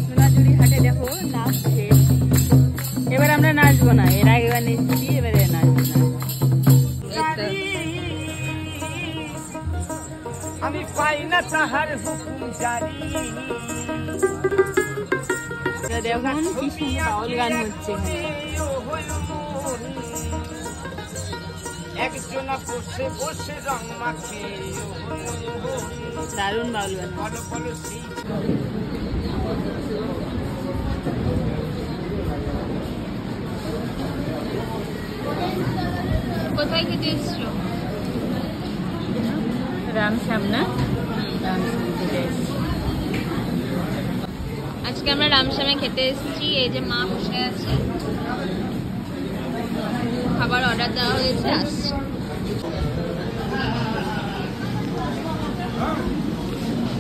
সোনাঝুরি হাটে দেখো নাচছে। এবার আমরা নাচবো না, এর আগেবার নেচেছি, এবারে নাচবো না। আমি পাই না তাহার হুকুম জারি। দেখুন কি সুন্দর বাউল গান হচ্ছে। একজনা বসে বসে রং মাখে, দারুণ বাউল গান। ভালো ভালো কোথায় খেতে এসছো? রামশ্যাম না? আজকে আমরা রামশ্যামে খেতে এসেছি। এই যে মা বসে আছে, খাবার অর্ডার দেওয়া হয়েছে, আসছে।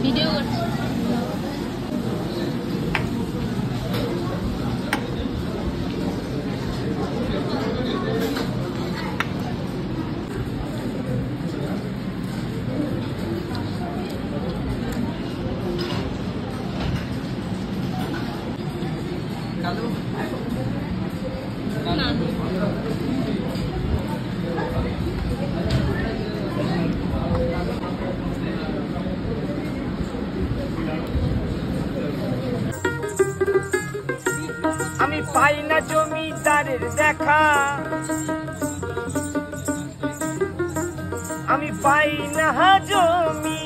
ভিডিও করছি। না আমি পাই না জমিদারের দেখা, আমি পাই না জমি,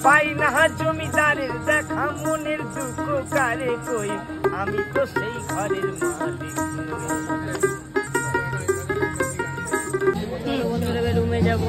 পাই না জমিদারের দেখা, মনের দুঃখ কারে কই, আমি তো সেই ঘরের মালিক। বন্ধুরা রুমে যাবো।